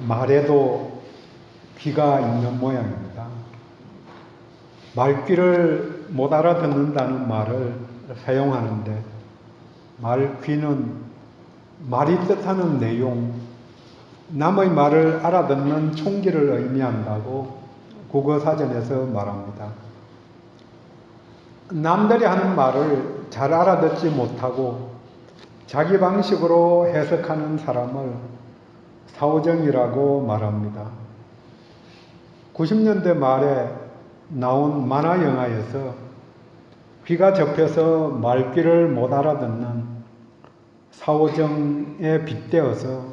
말에도 귀가 있는 모양입니다. 말귀를 못 알아듣는다는 말을 사용하는데 말귀는 말이 뜻하는 내용, 남의 말을 알아듣는 총기를 의미한다고 국어사전에서 말합니다. 남들이 하는 말을 잘 알아듣지 못하고 자기 방식으로 해석하는 사람을 사오정이라고 말합니다. 90년대 말에 나온 만화 영화에서 귀가 접혀서 말귀를 못 알아듣는 사오정에 빗대어서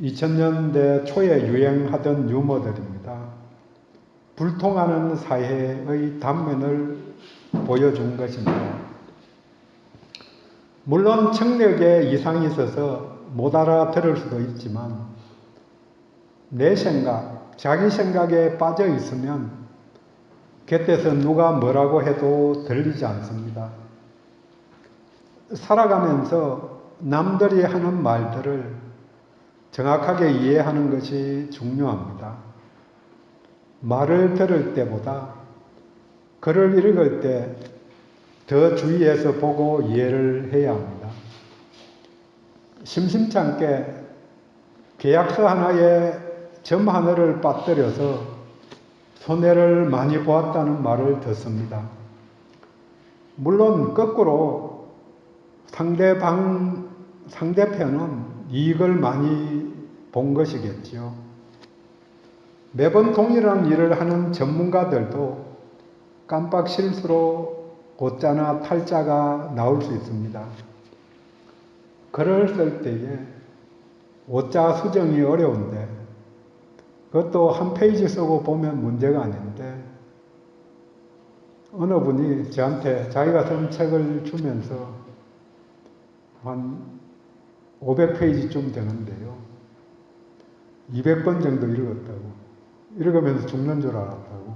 2000년대 초에 유행하던 유머들입니다. 불통하는 사회의 단면을 보여준 것입니다. 물론 청력에 이상이 있어서 못 알아들을 수도 있지만 내 생각, 자기 생각에 빠져 있으면 곁에서 누가 뭐라고 해도 들리지 않습니다. 살아가면서 남들이 하는 말들을 정확하게 이해하는 것이 중요합니다. 말을 들을 때보다 글을 읽을 때 더 주의해서 보고 이해를 해야 합니다. 심심치 않게 계약서 하나에 점 하나를 빠뜨려서 손해를 많이 보았다는 말을 듣습니다. 물론 거꾸로 상대편은 이익을 많이 본 것이겠지요. 매번 동일한 일을 하는 전문가들도 깜빡 실수로 오자나 탈자가 나올 수 있습니다. 글을 쓸 때에 오자 수정이 어려운데 그것도 한 페이지 쓰고 보면 문제가 아닌데 어느 분이 저한테 자기가 쓴 책을 주면서 한 500페이지쯤 되는데요. 200번 정도 읽었다고. 읽으면서 죽는 줄 알았다고.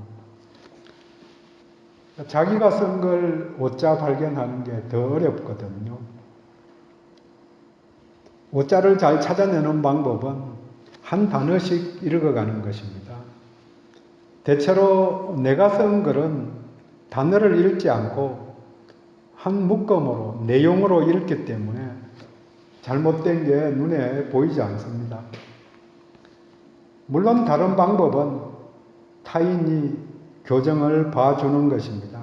자기가 쓴 걸 오자 발견하는 게 더 어렵거든요. 오자를 잘 찾아내는 방법은 한 단어씩 읽어가는 것입니다. 대체로 내가 쓴 글은 단어를 읽지 않고 한 묶음으로, 내용으로 읽기 때문에 잘못된 게 눈에 보이지 않습니다. 물론 다른 방법은 타인이 교정을 봐주는 것입니다.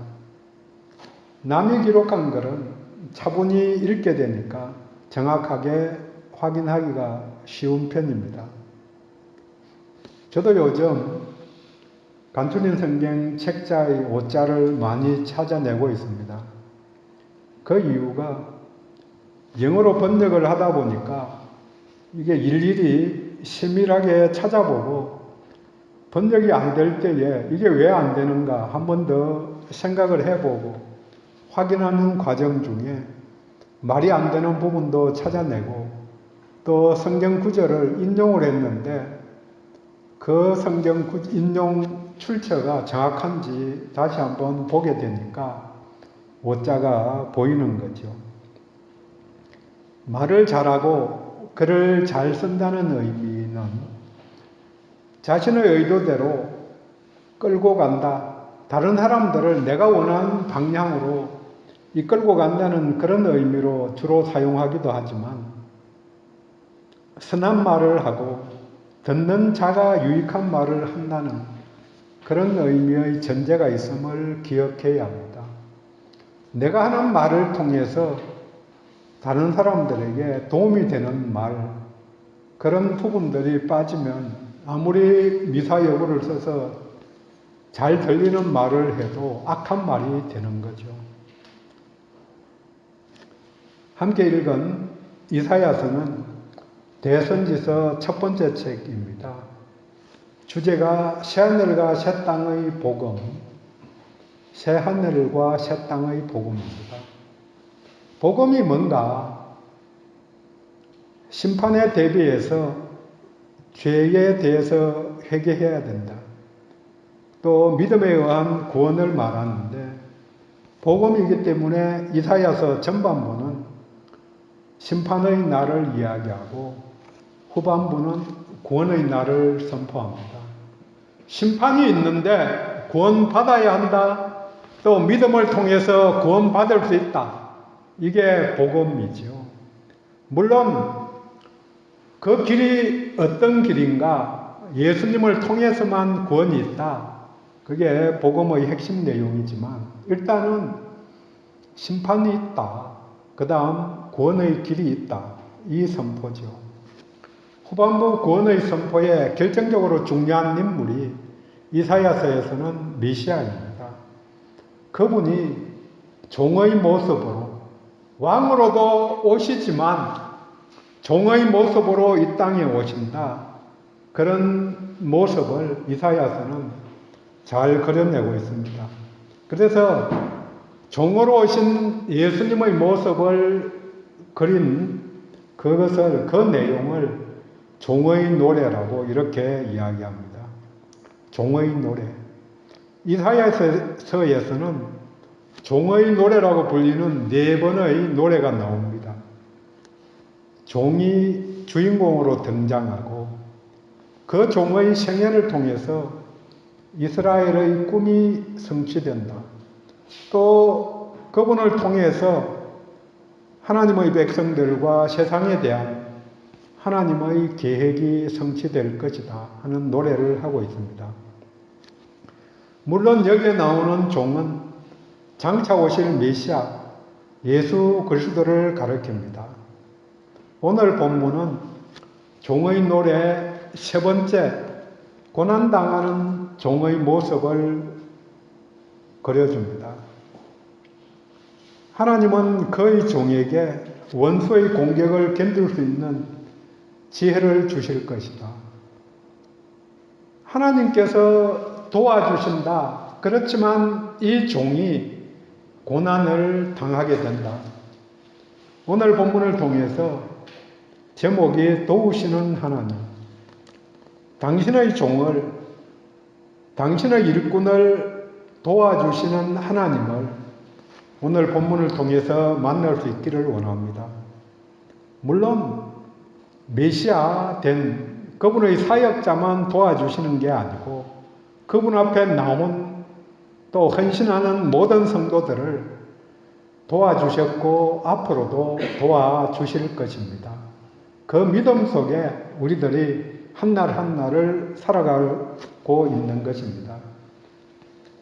남이 기록한 글은 차분히 읽게 되니까 정확하게 확인하기가 쉬운 편입니다. 저도 요즘 간추린 성경 책자의 오자를 많이 찾아내고 있습니다. 그 이유가 영어로 번역을 하다 보니까 이게 일일이 세밀하게 찾아보고 번역이 안 될 때에 이게 왜 안 되는가 한 번 더 생각을 해보고 확인하는 과정 중에 말이 안 되는 부분도 찾아내고 또 성경 구절을 인용을 했는데 그 성경 인용 출처가 정확한지 다시 한번 보게 되니까 오자가 보이는 거죠. 말을 잘하고 글을 잘 쓴다는 의미는 자신의 의도대로 끌고 간다. 다른 사람들을 내가 원하는 방향으로 이끌고 간다는 그런 의미로 주로 사용하기도 하지만 선한 말을 하고 듣는 자가 유익한 말을 한다는 그런 의미의 전제가 있음을 기억해야 합니다. 내가 하는 말을 통해서 다른 사람들에게 도움이 되는 말, 그런 부분들이 빠지면 아무리 미사여구를 써서 잘 들리는 말을 해도 악한 말이 되는 거죠. 함께 읽은 이사야서는 대선지서 첫 번째 책입니다. 주제가 새하늘과 새 땅의 복음, 새하늘과 새 땅의 복음입니다. 복음이 뭔가? 심판에 대비해서 죄에 대해서 회개해야 된다. 또 믿음에 의한 구원을 말하는데 복음이기 때문에 이사야서 전반부는 심판의 날을 이야기하고 후반부는 구원의 날을 선포합니다. 심판이 있는데 구원받아야 한다. 또 믿음을 통해서 구원받을 수 있다. 이게 복음이죠. 물론 그 길이 어떤 길인가? 예수님을 통해서만 구원이 있다. 그게 복음의 핵심 내용이지만 일단은 심판이 있다. 그 다음 구원의 길이 있다. 이 선포죠. 후반부 구원의 선포에 결정적으로 중요한 인물이 이사야서에서는 메시아입니다. 그분이 종의 모습으로 왕으로도 오시지만 종의 모습으로 이 땅에 오신다. 그런 모습을 이사야서는 잘 그려내고 있습니다. 그래서 종으로 오신 예수님의 모습을 그린 그것을, 그 내용을 종의 노래라고 이렇게 이야기합니다. 종의 노래. 이사야서에서는 종의 노래라고 불리는 4번의 노래가 나옵니다. 종이 주인공으로 등장하고 그 종의 생애를 통해서 이스라엘의 꿈이 성취된다. 또 그분을 통해서 하나님의 백성들과 세상에 대한 하나님의 계획이 성취될 것이다 하는 노래를 하고 있습니다. 물론 여기에 나오는 종은 장차 오실 메시아 예수 그리스도를 가리킵니다. 오늘 본문은 종의 노래 3번째 고난당하는 종의 모습을 그려줍니다. 하나님은 그의 종에게 원수의 공격을 견딜 수 있는 지혜를 주실 것이다. 하나님께서 도와주신다. 그렇지만 이 종이 고난을 당하게 된다. 오늘 본문을 통해서 제목이 도우시는 하나님. 당신의 종을, 당신의 일꾼을 도와주시는 하나님을 오늘 본문을 통해서 만날 수 있기를 원합니다. 물론 메시아 된 그분의 사역자만 도와주시는 게 아니고 그분 앞에 나온 또 헌신하는 모든 성도들을 도와주셨고 앞으로도 도와주실 것입니다. 그 믿음 속에 우리들이 한날 한날을 살아가고 있는 것입니다.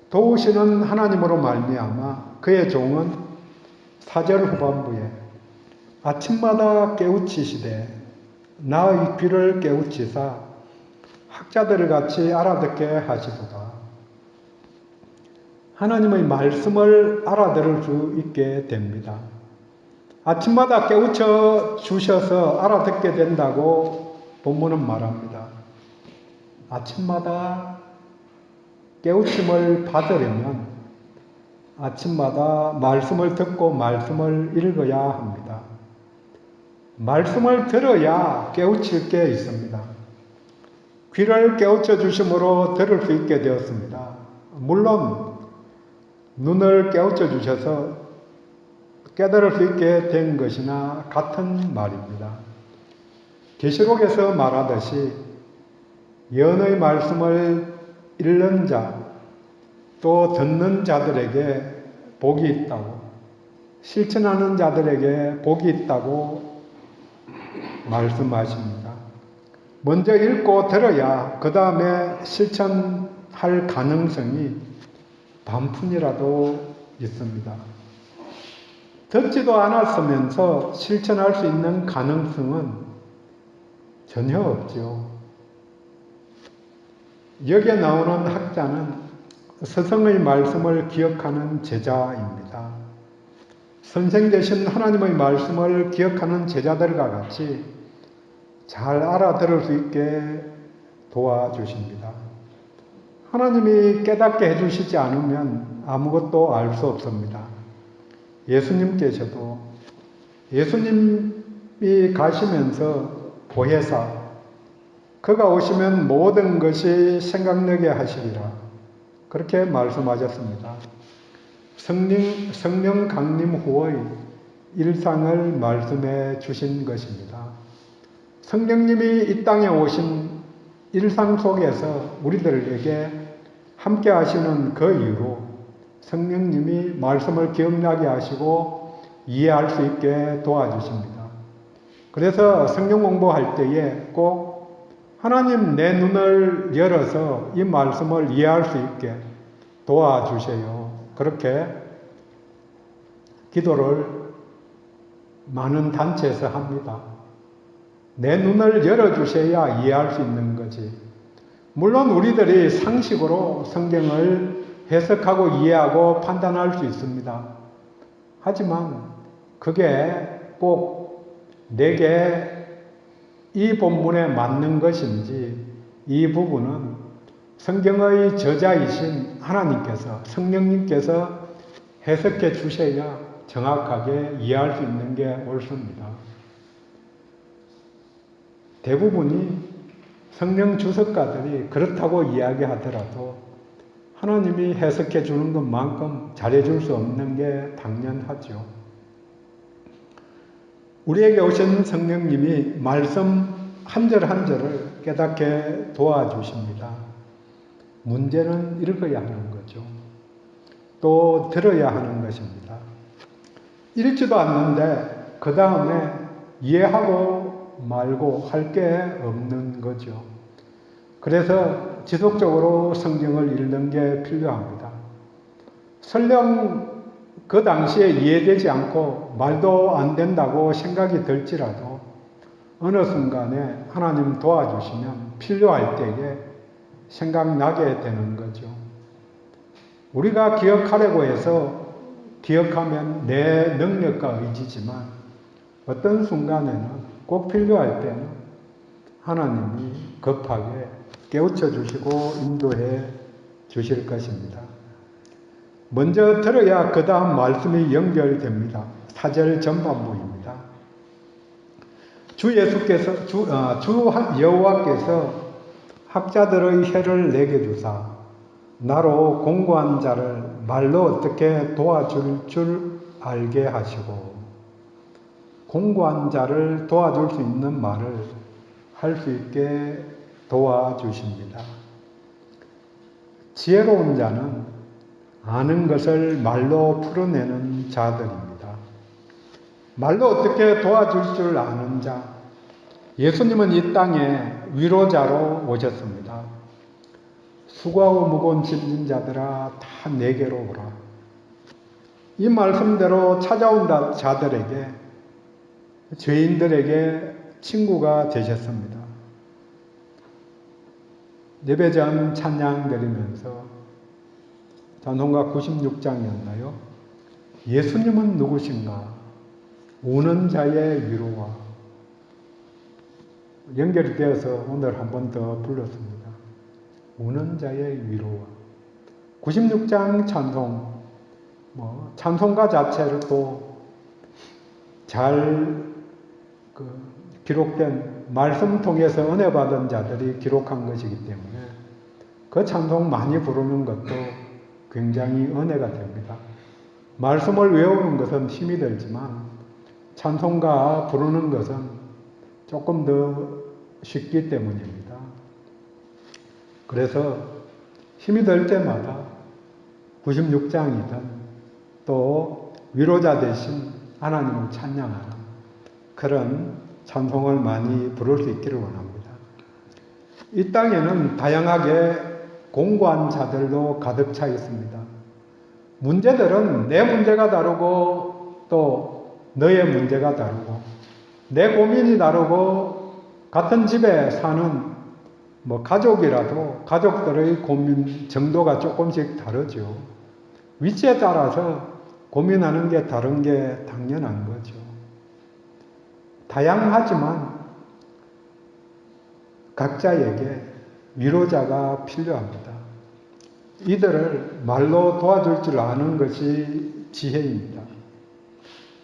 도우시는 하나님으로 말미암아 그의 종은 4절 후반부에 아침마다 깨우치시되 나의 귀를 깨우치사 학자들을 같이 알아듣게 하시도다. 하나님의 말씀을 알아들을 수 있게 됩니다. 아침마다 깨우쳐 주셔서 알아듣게 된다고 본문은 말합니다. 아침마다 깨우침을 받으려면 아침마다 말씀을 듣고 말씀을 읽어야 합니다. 말씀을 들어야 깨우칠 게 있습니다. 귀를 깨우쳐 주심으로 들을 수 있게 되었습니다. 물론 눈을 깨우쳐 주셔서 깨달을 수 있게 된 것이나 같은 말입니다. 계시록에서 말하듯이 예언의 말씀을 읽는 자, 또 듣는 자들에게 복이 있다고, 실천하는 자들에게 복이 있다고 말씀하십니다. 먼저 읽고 들어야 그 다음에 실천할 가능성이 반푼이라도 있습니다. 듣지도 않았으면서 실천할 수 있는 가능성은 전혀 없죠. 여기에 나오는 학자는 스승의 말씀을 기억하는 제자입니다. 선생 되신 하나님의 말씀을 기억하는 제자들과 같이 잘 알아들을 수 있게 도와주십니다. 하나님이 깨닫게 해주시지 않으면 아무것도 알 수 없습니다. 예수님께서도 예수님이 가시면서 보혜사, 그가 오시면 모든 것이 생각나게 하시리라. 그렇게 말씀하셨습니다. 성령 강림 후의 일상을 말씀해 주신 것입니다. 성령님이 이 땅에 오신 일상 속에서 우리들에게 함께 하시는 그 이유로 성령님이 말씀을 기억나게 하시고 이해할 수 있게 도와주십니다. 그래서 성경 공부할 때에 꼭 하나님 내 눈을 열어서 이 말씀을 이해할 수 있게 도와주세요. 그렇게 기도를 많은 단체에서 합니다. 내 눈을 열어주셔야 이해할 수 있는 거지. 물론 우리들이 상식으로 성경을 해석하고 이해하고 판단할 수 있습니다. 하지만 그게 꼭 내게 이 본문에 맞는 것인지, 이 부분은 성경의 저자이신 하나님께서, 성령님께서 해석해 주셔야 정확하게 이해할 수 있는 게 옳습니다. 대부분이 성령 주석가들이 그렇다고 이야기하더라도 하나님이 해석해 주는 것만큼 잘해 줄 수 없는 게 당연하죠. 우리에게 오신 성령님이 말씀 한 절 한 절을 깨닫게 도와주십니다. 문제는 읽어야 하는 거죠. 또 들어야 하는 것입니다. 읽지도 않는데 그 다음에 이해하고 말고 할 게 없는 거죠. 그래서 지속적으로 성경을 읽는 게 필요합니다. 설령 그 당시에 이해되지 않고 말도 안 된다고 생각이 들지라도 어느 순간에 하나님 도와주시면 필요할 때에 생각나게 되는 거죠. 우리가 기억하려고 해서 기억하면 내 능력과 의지지만 어떤 순간에는 꼭 필요할 때는 하나님이 급하게 깨우쳐 주시고 인도해 주실 것입니다. 먼저 들어야 그 다음 말씀이 연결됩니다. 4절 전반부입니다. 주 여호와께서 학자들의 혀를 내게 주사 나로 공고한 자를 말로 어떻게 도와줄 줄 알게 하시고, 공고한 자를 도와줄 수 있는 말을 할 수 있게 도와주십니다. 지혜로운 자는 아는 것을 말로 풀어내는 자들입니다. 말로 어떻게 도와줄 줄 아는 자. 예수님은 이 땅에 위로자로 오셨습니다. 수고하고 무거운 짐진 자들아 다 내게로 오라. 이 말씀대로 찾아온 자들에게, 죄인들에게 친구가 되셨습니다. 예배 전 찬양 드리면서 찬송가 96장이었나요? 예수님은 누구신가? 우는 자의 위로와 연결이 되어서 오늘 한 번 더 불렀습니다. 우는 자의 위로와 96장 찬송, 찬송가 자체를 또 잘 기록된 말씀 통해서 은혜 받은 자들이 기록한 것이기 때문에 그 찬송 많이 부르는 것도 굉장히 은혜가 됩니다. 말씀을 외우는 것은 힘이 들지만 찬송가 부르는 것은 조금 더 쉽기 때문입니다. 그래서 힘이 들 때마다 96장이든 또 위로자 되신 하나님을 찬양하는 그런 찬송을 많이 부를 수 있기를 원합니다. 이 땅에는 다양하게 공고한 자들도 가득 차 있습니다. 문제들은 내 문제가 다르고 또 너의 문제가 다르고 내 고민이 다르고 같은 집에 사는 가족이라도 가족들의 고민 정도가 조금씩 다르죠. 위치에 따라서 고민하는 게 다른 게 당연한 거죠. 다양하지만 각자에게 위로자가 필요합니다. 이들을 말로 도와줄 줄 아는 것이 지혜입니다.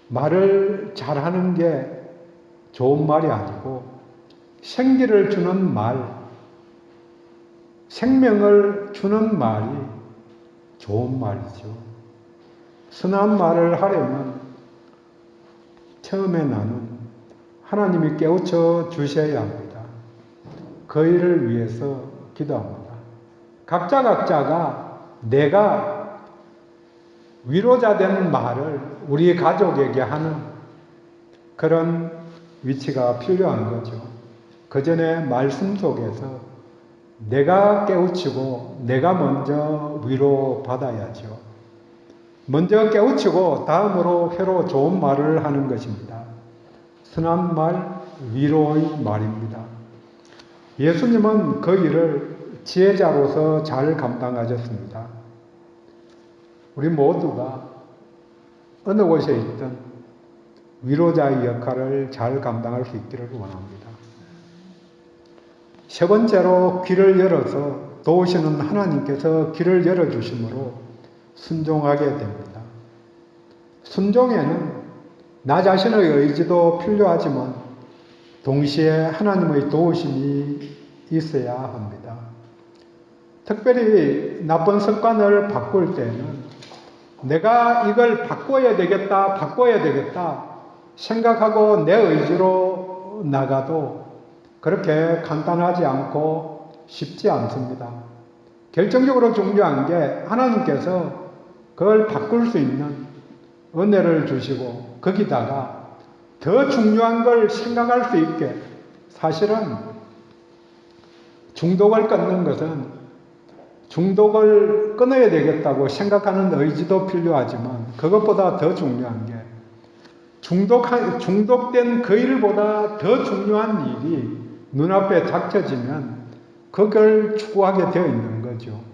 말을 잘하는 게 좋은 말이 아니고 생기를 주는 말, 생명을 주는 말이 좋은 말이죠. 선한 말을 하려면 처음에 나는 하나님이 깨우쳐 주셔야 합니다. 그 일을 위해서 기도합니다. 각자가 내가 위로자 되는 말을 우리 가족에게 하는 그런 위치가 필요한 거죠. 그 전에 말씀 속에서 내가 깨우치고 내가 먼저 위로받아야죠. 먼저 깨우치고 다음으로 회로 좋은 말을 하는 것입니다. 선한 말, 위로의 말입니다. 예수님은 그 일을 지혜자로서 잘 감당하셨습니다. 우리 모두가 어느 곳에 있든 위로자의 역할을 잘 감당할 수 있기를 원합니다. 세 번째로 귀를 열어서 도우시는 하나님께서 귀를 열어주심으로 순종하게 됩니다. 순종에는 나 자신의 의지도 필요하지만 동시에 하나님의 도우심이 있어야 합니다. 특별히 나쁜 습관을 바꿀 때는 내가 이걸 바꿔야 되겠다 생각하고 내 의지로 나가도 그렇게 간단하지 않고 쉽지 않습니다. 결정적으로 중요한 게 하나님께서 그걸 바꿀 수 있는 은혜를 주시고 거기다가 더 중요한 걸 생각할 수 있게 사실은 중독을 끊는 것은 중독을 끊어야 되겠다고 생각하는 의지도 필요하지만 그것보다 더 중요한 게 중독된 그 일보다 더 중요한 일이 눈앞에 닥쳐지면 그걸 추구하게 되어 있는 거죠.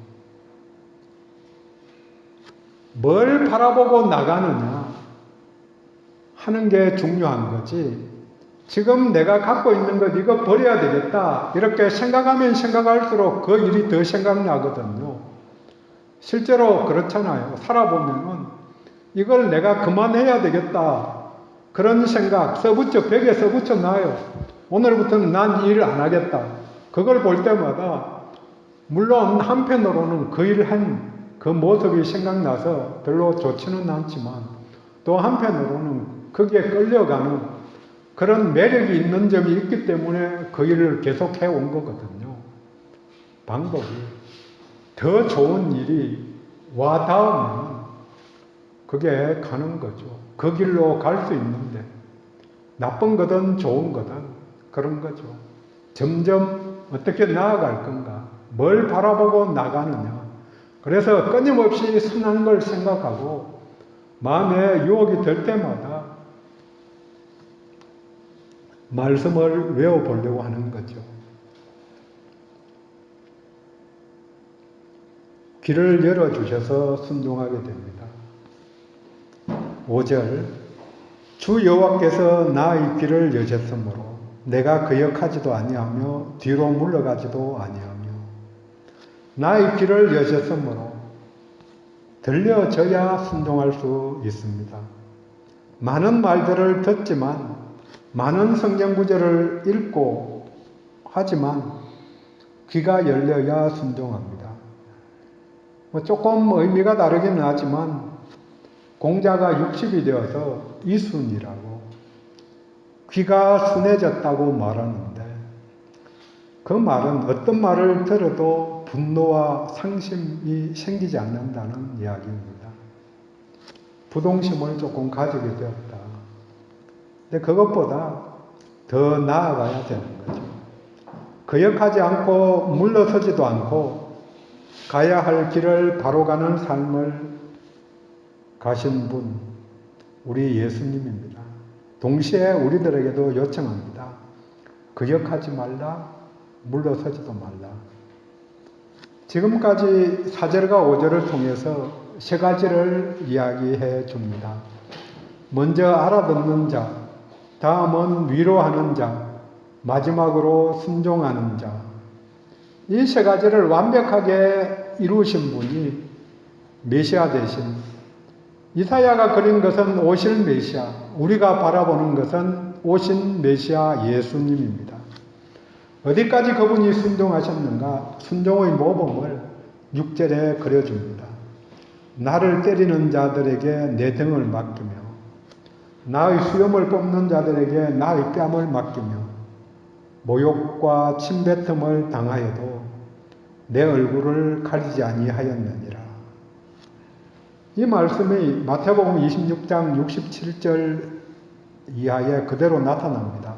뭘 바라보고 나가느냐 하는 게 중요한 거지. 지금 내가 갖고 있는 것 이거 버려야 되겠다 이렇게 생각하면 생각할수록 그 일이 더 생각나거든요. 실제로 그렇잖아요. 살아보면은 이걸 내가 그만해야 되겠다 그런 생각 벽에 써붙여 놔요. 오늘부터는 난 이 일을 안 하겠다. 그걸 볼 때마다 물론 한편으로는 그 일을 한 그 모습이 생각나서 별로 좋지는 않지만 또 한편으로는 거기에 끌려가는 그런 매력이 있는 점이 있기 때문에 그 일을 계속 해온 거거든요. 방법이 더 좋은 일이 와 닿으면 그게 가는 거죠. 그 길로 갈 수 있는데 나쁜 거든 좋은 거든 그런 거죠. 점점 어떻게 나아갈 건가? 뭘 바라보고 나가느냐? 그래서 끊임없이 선한 걸 생각하고 마음에 유혹이 될 때마다 말씀을 외워보려고 하는 거죠. 귀를 열어주셔서 순종하게 됩니다. 5절 주 여호와께서 나의 귀를 여셨으므로 내가 거역하지도 아니하며 뒤로 물러가지도 아니하며 나의 귀를 여셨으므로 들려져야 순종할 수 있습니다. 많은 말들을 듣지만 많은 성경 구절을 읽고 하지만 귀가 열려야 순종합니다. 조금 의미가 다르긴 하지만 공자가 60이 되어서 이순이라고 귀가 순해졌다고 말하는데 그 말은 어떤 말을 들어도 분노와 상심이 생기지 않는다는 이야기입니다. 부동심을 조금 가지게 되었다. 근데 그것보다 더 나아가야 되는 거죠. 거역하지 않고 물러서지도 않고 가야 할 길을 바로 가는 삶을 가신 분, 우리 예수님입니다. 동시에 우리들에게도 요청합니다. 거역하지 말라, 물러서지도 말라. 지금까지 4절과 5절을 통해서 세 가지를 이야기해 줍니다. 먼저 알아듣는 자, 다음은 위로하는 자, 마지막으로 순종하는 자. 이 세 가지를 완벽하게 이루신 분이 메시아 대신 이사야가 그린 것은 오실 메시아, 우리가 바라보는 것은 오신 메시아 예수님입니다. 어디까지 그분이 순종하셨는가? 순종의 모범을 6절에 그려줍니다. 나를 때리는 자들에게 내 등을 맡기며 나의 수염을 뽑는 자들에게 나의 뺨을 맡기며 모욕과 침뱉음을 당하여도 내 얼굴을 가리지 아니하였느니라. 이 말씀이 마태복음 26장 67절 이하에 그대로 나타납니다.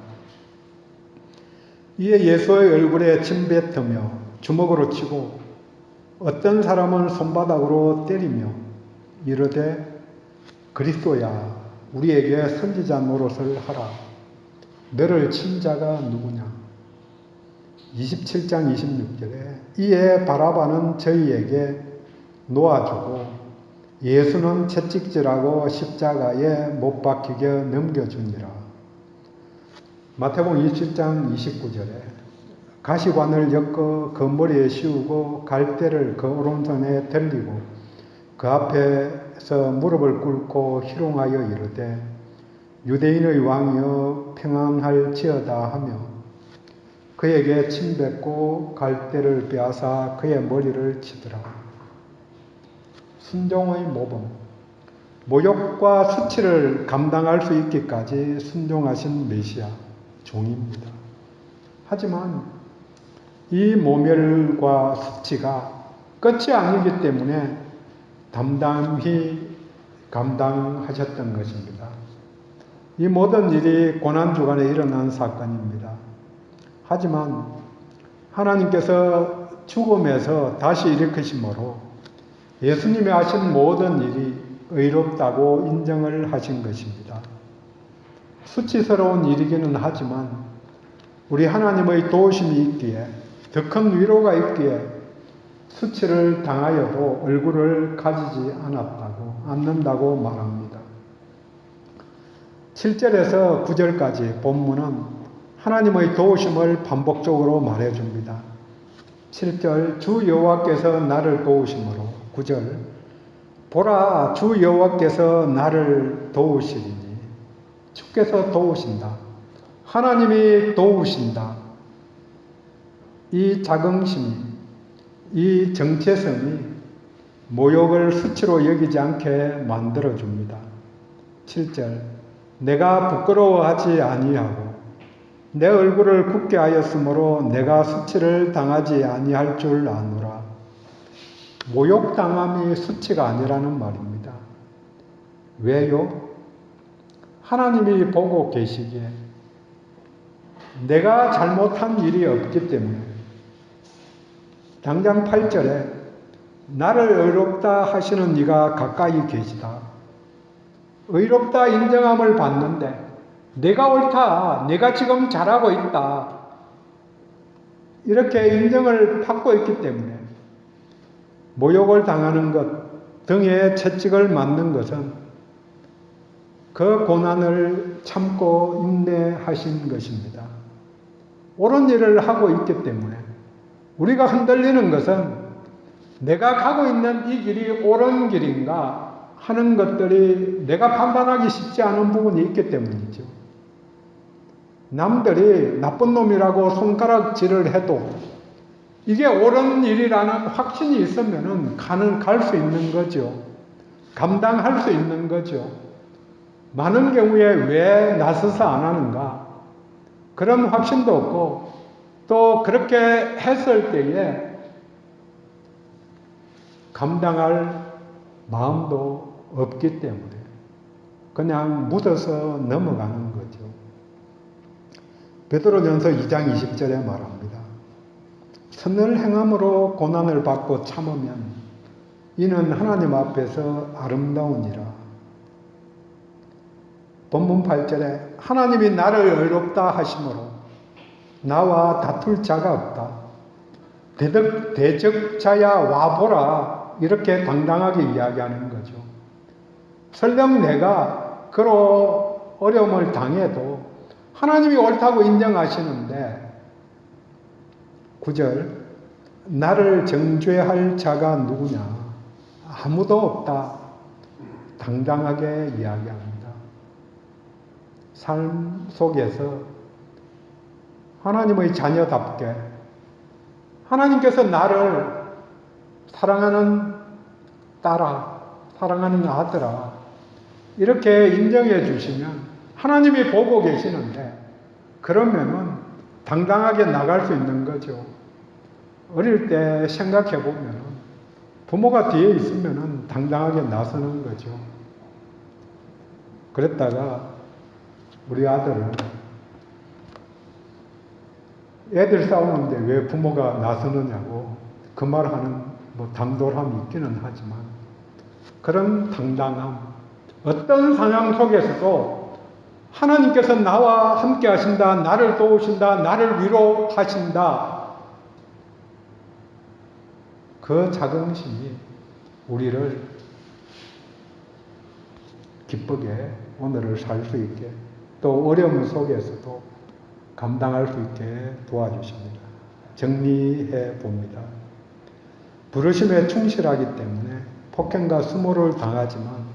이에 예수의 얼굴에 침뱉으며 주먹으로 치고 어떤 사람은 손바닥으로 때리며 이르되 그리스도야 우리에게 선지자 노릇을 하라. 너를 친 자가 누구냐? 27장 26절에 이에 바라바는 저희에게 놓아주고 예수는 채찍질하고 십자가에 못 박히게 넘겨주니라. 마태복음 27장 29절에 가시관을 엮어 그 머리에 씌우고 갈대를 그 오른손에 들리고 그 앞에서 무릎을 꿇고 희롱하여 이르되 유대인의 왕이여 평안할지어다 하며 그에게 침뱉고 갈대를 빼앗아 그의 머리를 치더라. 순종의 모범, 모욕과 수치를 감당할 수 있기까지 순종하신 메시아, 종입니다. 하지만 이 모멸과 수치가 끝이 아니기 때문에 담담히 감당하셨던 것입니다. 이 모든 일이 고난주간에 일어난 사건입니다. 하지만 하나님께서 죽음에서 다시 일으키심으로 예수님이 하신 모든 일이 의롭다고 인정을 하신 것입니다. 수치스러운 일이기는 하지만 우리 하나님의 도우심이 있기에 더 큰 위로가 있기에 수치를 당하여도 얼굴을 가지지 않는다고 말합니다. 7절에서 9절까지 본문은 하나님의 도우심을 반복적으로 말해줍니다. 7절 주 여호와께서 나를 도우심으로 9절 보라 주 여호와께서 나를 도우시리니 주께서 도우신다. 하나님이 도우신다. 이 자긍심이 이 정체성이 모욕을 수치로 여기지 않게 만들어줍니다. 7절 내가 부끄러워하지 아니하고 내 얼굴을 굳게 하였으므로 내가 수치를 당하지 아니할 줄 아노라. 모욕당함이 수치가 아니라는 말입니다. 왜요? 하나님이 보고 계시기에 내가 잘못한 일이 없기 때문에 당장 8절에 나를 의롭다 하시는 이가 가까이 계시다. 의롭다 인정함을 받는데 내가 옳다. 내가 지금 잘하고 있다. 이렇게 인정을 받고 있기 때문에 모욕을 당하는 것, 등에 채찍을 맞는 것은 그 고난을 참고 인내하신 것입니다. 옳은 일을 하고 있기 때문에 우리가 흔들리는 것은 내가 가고 있는 이 길이 옳은 길인가 하는 것들이 내가 판단하기 쉽지 않은 부분이 있기 때문이죠. 남들이 나쁜 놈이라고 손가락질을 해도 이게 옳은 일이라는 확신이 있으면은 갈 수 있는 거죠. 감당할 수 있는 거죠. 많은 경우에 왜 나서서 안 하는가? 그런 확신도 없고 또 그렇게 했을 때에 감당할 마음도 없기 때문에 그냥 묻어서 넘어가는 거죠. 베드로전서 2장 20절에 말합니다. 선을 행함으로 고난을 받고 참으면 이는 하나님 앞에서 아름다우니라. 본문 8절에 하나님이 나를 의롭다 하심으로 나와 다툴 자가 없다. 대적자야 와보라. 이렇게 당당하게 이야기하는 거죠. 설령 내가 그로 어려움을 당해도 하나님이 옳다고 인정하시는데 9절 나를 정죄할 자가 누구냐? 아무도 없다. 당당하게 이야기합니다. 삶 속에서 하나님의 자녀답게 하나님께서 나를 사랑하는 딸아, 사랑하는 아들아 이렇게 인정해 주시면 하나님이 보고 계시는데 그러면은 당당하게 나갈 수 있는 거죠. 어릴 때 생각해 보면 부모가 뒤에 있으면 당당하게 나서는 거죠. 그랬다가 우리 아들은 애들 싸우는데 왜 부모가 나서느냐고 그 말하는 당돌함이 있기는 하지만 그런 당당함, 어떤 상황 속에서도 하나님께서 나와 함께 하신다, 나를 도우신다, 나를 위로하신다. 그 자긍심이 우리를 기쁘게 오늘을 살 수 있게 또 어려움 속에서도 감당할 수 있게 도와주십니다. 정리해 봅니다. 부르심에 충실하기 때문에 폭행과 수모를 당하지만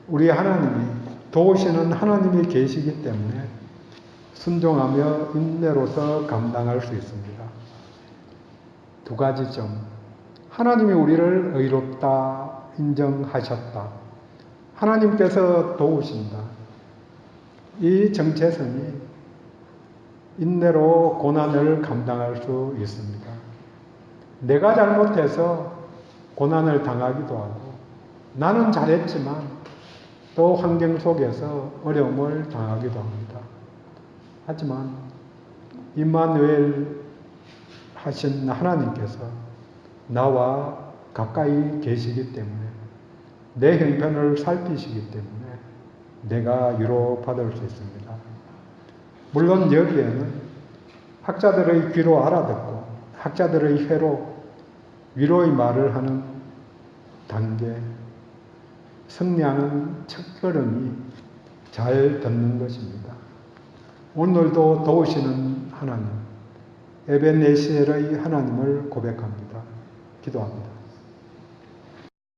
우리 하나님이 도우시는 하나님이 계시기 때문에 순종하며 인내로서 감당할 수 있습니다. 두 가지 점. 하나님이 우리를 의롭다 인정하셨다. 하나님께서 도우신다. 이 정체성이 인내로 고난을 감당할 수 있습니다. 내가 잘못해서 고난을 당하기도 하고 나는 잘했지만 또 환경 속에서 어려움을 당하기도 합니다. 하지만 임마누엘 하신 하나님께서 나와 가까이 계시기 때문에 내 형편을 살피시기 때문에 내가 위로받을 수 있습니다. 물론 여기에는 학자들의 귀로 알아듣고 학자들의 혀로 위로의 말을 하는 단계, 성량은 첫걸음이 잘 듣는 것입니다. 오늘도 도우시는 하나님, 에벤네셀의 하나님을 고백합니다. 기도합니다.